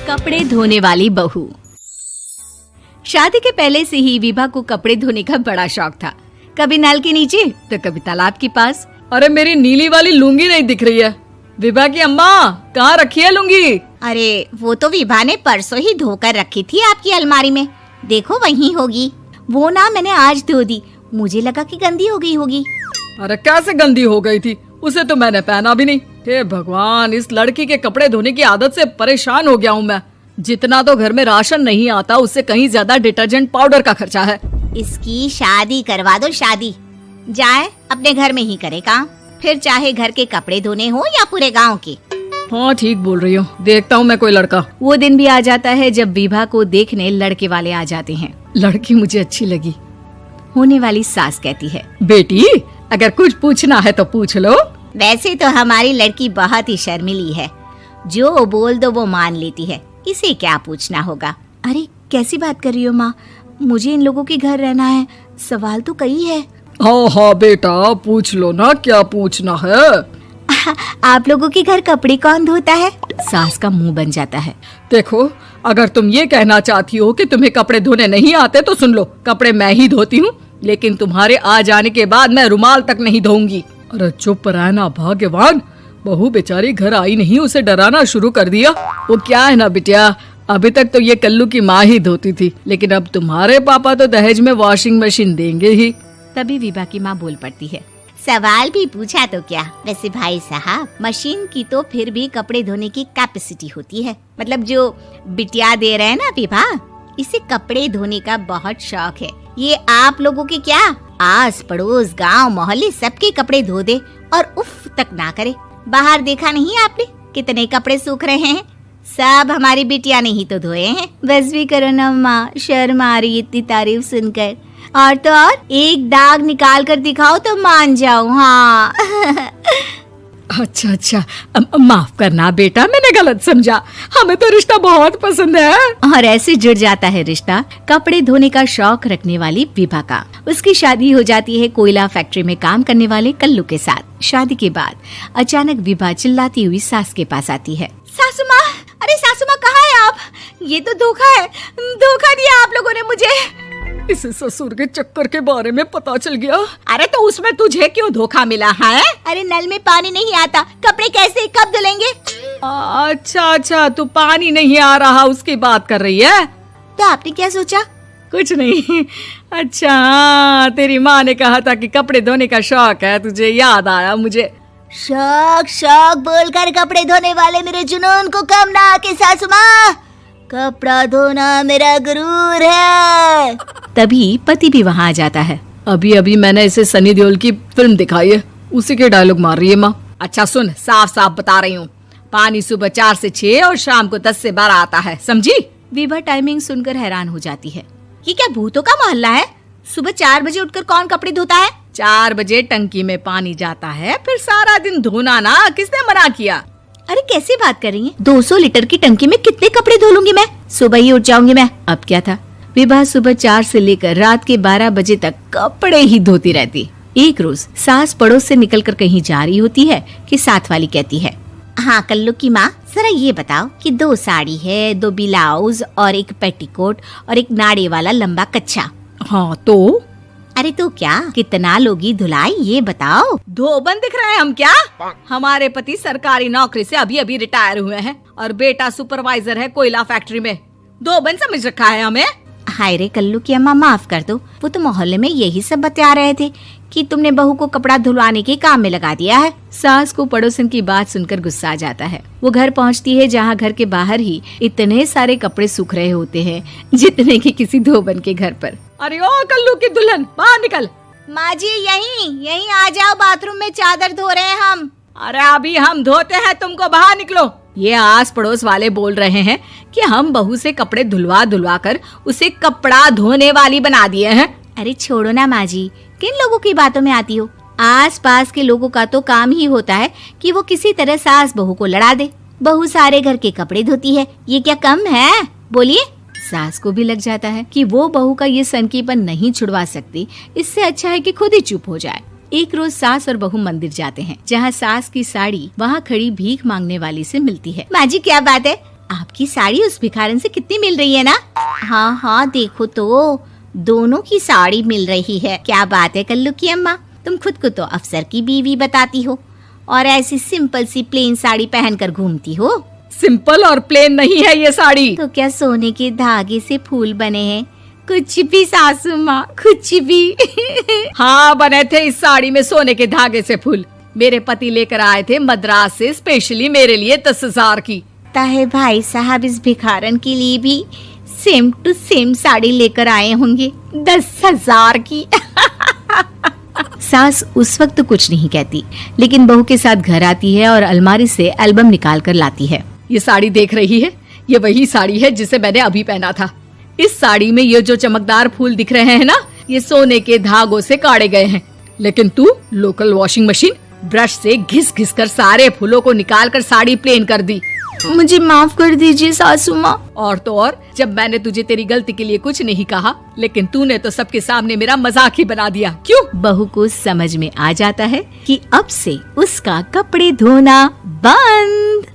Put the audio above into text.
कपड़े धोने वाली बहू। शादी के पहले से ही विभा को कपड़े धोने का बड़ा शौक था। कभी नल के नीचे तो कभी तालाब के पास। अरे मेरी नीली वाली लुंगी नहीं दिख रही है। विभा की अम्मा, कहाँ रखी है लुंगी? अरे वो तो विभा ने परसों ही धोकर रखी थी आपकी अलमारी में, देखो वहीं होगी। वो ना मैंने आज धो दी, मुझे लगा कि गंदी हो गई होगी। अरे कैसे गंदी हो गई थी? उसे तो मैंने पहना भी नहीं। हे भगवान, इस लड़की के कपड़े धोने की आदत से परेशान हो गया हूँ मैं। जितना तो घर में राशन नहीं आता, उससे कहीं ज्यादा डिटर्जेंट पाउडर का खर्चा है। इसकी शादी करवा दो, शादी जाए अपने घर में ही करे काम, फिर चाहे घर के कपड़े धोने हो या पूरे गांव के। हाँ ठीक बोल रही हो, देखता हूँ मैं कोई लड़का। वो दिन भी आ जाता है जब विभा को देखने लड़के वाले आ जाते हैं। लड़की मुझे अच्छी लगी। होने वाली सास कहती है, बेटी अगर कुछ पूछना है तो पूछ लो। वैसे तो हमारी लड़की बहुत ही शर्मीली है, जो बोल दो वो मान लेती है, इसे क्या पूछना होगा। अरे कैसी बात कर रही हो माँ, मुझे इन लोगों के घर रहना है, सवाल तो कई है। हाँ हाँ बेटा, पूछ लो ना, क्या पूछना है। आप लोगों के घर कपड़े कौन धोता है? सास का मुंह बन जाता है। देखो, अगर तुम ये कहना चाहती हो कि तुम्हें कपड़े धोने नहीं आते तो सुन लो, कपड़े मैं ही धोती हूँ, लेकिन तुम्हारे आ जाने के बाद मैं रुमाल तक नहीं धोऊंगी। अरे चुप रहना भाग्यवान, बहू बेचारी घर आई नहीं, उसे डराना शुरू कर दिया। वो क्या है ना बिटिया, अभी तक तो ये कल्लू की माँ ही धोती थी, लेकिन अब तुम्हारे पापा तो दहेज में वॉशिंग मशीन देंगे ही। तभी विभा की माँ बोल पड़ती है, सवाल भी पूछा तो क्या। वैसे भाई साहब, मशीन की तो फिर भी कपड़े धोने की कैपेसिटी होती है। मतलब जो बिटिया दे रहे हैं ना विभा, इसे कपड़े धोने का बहुत शौक है। ये आप लोगों के क्या, आस पड़ोस गांव मोहल्ले सबके कपड़े धो दे और उफ तक ना करे। बाहर देखा नहीं आपने कितने कपड़े सूख रहे हैं? सब हमारी बिटिया ने ही तो धोए हैं। बस भी करो ना माँ, शर्म आ रही इतनी तारीफ सुनकर। और तो और एक दाग निकाल कर दिखाओ तो मान जाऊं। हाँ अच्छा, माफ करना बेटा, मैंने गलत समझा। हमें तो रिश्ता बहुत पसंद है। और ऐसे जुड़ जाता है रिश्ता कपड़े धोने का शौक रखने वाली विभा का। उसकी शादी हो जाती है कोयला फैक्ट्री में काम करने वाले कल्लू के साथ। शादी के बाद अचानक विभा चिल्लाती हुई सास के पास आती है। सासू माँ, अरे सासू माँ कहाँ है आप? ये तो धोखा है, धोखा दिया आप लोगों ने मुझे। इसे ससुर के चक्कर के बारे में पता चल गया। अरे तो उसमें तुझे क्यों धोखा मिला है? अरे नल में पानी नहीं आता, कपड़े कैसे कब धुलेंगे? अच्छा, तू पानी नहीं आ रहा उसकी बात कर रही है। तो आपने क्या सोचा? कुछ नहीं। अच्छा, तेरी माँ ने कहा था कि कपड़े धोने का शौक है तुझे, याद आया मुझे। शौक बोलकर कपड़े धोने वाले मेरे जुनून को कम ना आके सासू माँ, कपड़ा धोना मेरा गुरूर है। तभी पति भी वहाँ आ जाता है। अभी मैंने इसे सनी देओल की फिल्म दिखाई है, उसी के डायलॉग मार रही है माँ। अच्छा सुन, साफ बता रही हूँ, पानी सुबह 4 से 6 और शाम को 10 से 12 आता है, समझी? विभा टाइमिंग सुनकर हैरान हो जाती है। ये क्या भूतों का मोहल्ला है? सुबह 4 बजे उठकर कौन कपड़े धोता है? 4 बजे टंकी में पानी जाता है, फिर सारा दिन धोना ना, किसने मना किया? अरे कैसी बात कर रही हैं? 200 लीटर की टंकी में कितने कपड़े धो लूंगी मैं? सुबह ही उठ जाऊंगी मैं। अब क्या था, विभा सुबह 4 से लेकर रात के 12 बजे तक कपड़े ही धोती रहती। एक रोज सास पड़ोस से निकलकर कहीं जा रही होती है कि साथ वाली कहती है, हाँ कल्लू की माँ, जरा ये बताओ कि 2 साड़ी है, 2 ब्लाउज और एक पेटीकोट और एक नाड़े वाला लंबा कच्छा। हाँ तो? अरे तो क्या, कितना लोगी धुलाई ये बताओ। धोबन दिख रहे हैं हम क्या? हमारे पति सरकारी नौकरी से अभी रिटायर हुए हैं और बेटा सुपरवाइजर है कोयला फैक्ट्री में। धोबन समझ रखा है हमें। हाय रे कल्लू की अम्मा, माफ कर दो, वो तो मोहल्ले में यही सब बता रहे थे कि तुमने बहू को कपड़ा धुलवाने के काम में लगा दिया है। सास को पड़ोसन की बात सुनकर गुस्सा आ जाता है। वो घर पहुंचती है जहां घर के बाहर ही इतने सारे कपड़े सूख रहे होते हैं जितने कि किसी धोबन के घर पर। अरे ओ कल्लू की दुल्हन, बाहर निकल। माँ जी यहीं आ जाओ, बाथरूम में चादर धो रहे हैं हम। अरे अभी हम धोते हैं, तुमको बाहर निकलो। ये आस पड़ोस वाले बोल रहे हैं कि हम बहू से कपड़े धुलवा कर उसे कपड़ा धोने वाली बना दिए हैं। अरे छोड़ो ना माँ जी, किन लोगों की बातों में आती हो? आस पास के लोगों का तो काम ही होता है कि वो किसी तरह सास बहू को लड़ा दे। बहू सारे घर के कपड़े धोती है, ये क्या कम है? बोलिए। सास को भी लग जाता है कि वो बहू का ये सनकीपन नहीं छुड़वा सकती, इससे अच्छा है कि खुद ही चुप हो जाए। एक रोज सास और बहू मंदिर जाते हैं, जहाँ सास की साड़ी वहाँ खड़ी भीख मांगने वाली से मिलती है। माँ जी क्या बात है, आपकी साड़ी उस भिखारन से कितनी मिल रही है ना? हाँ हाँ देखो तो दोनों की साड़ी मिल रही है। क्या बात है कल्लू की अम्मा, तुम खुद को तो अफसर की बीवी बताती हो और ऐसी सिंपल सी प्लेन साड़ी पहनकर घूमती हो। सिंपल और प्लेन नहीं है ये साड़ी। तो क्या सोने के धागे से फूल बने हैं? कुछ भी सासू माँ, कुछ भी। हाँ बने थे इस साड़ी में सोने के धागे से फूल। मेरे पति लेकर आए थे मद्रास से स्पेशली मेरे लिए 10,000 की। ताहे भाई साहब इस भिखारन के लिए भी सेम टू सेम साड़ी लेकर आए होंगे 10,000 की। सास उस वक्त तो कुछ नहीं कहती, लेकिन बहू के साथ घर आती है और अलमारी से एल्बम निकाल कर लाती है। ये साड़ी देख रही है, ये वही साड़ी है जिसे मैंने अभी पहना था। इस साड़ी में ये जो चमकदार फूल दिख रहे हैं ना, ये सोने के धागों से काटे गए हैं। लेकिन तू लोकल वॉशिंग मशीन ब्रश से घिस घिस कर सारे फूलों को निकाल कर साड़ी प्लेन कर दी। मुझे माफ कर दीजिए सासू माँ। और तो और, जब मैंने तुझे तेरी गलती के लिए कुछ नहीं कहा, लेकिन तूने तो सबके सामने मेरा मजाक ही बना दिया। क्यों? बहू को समझ में आ जाता है कि अब से उसका कपड़े धोना बंद।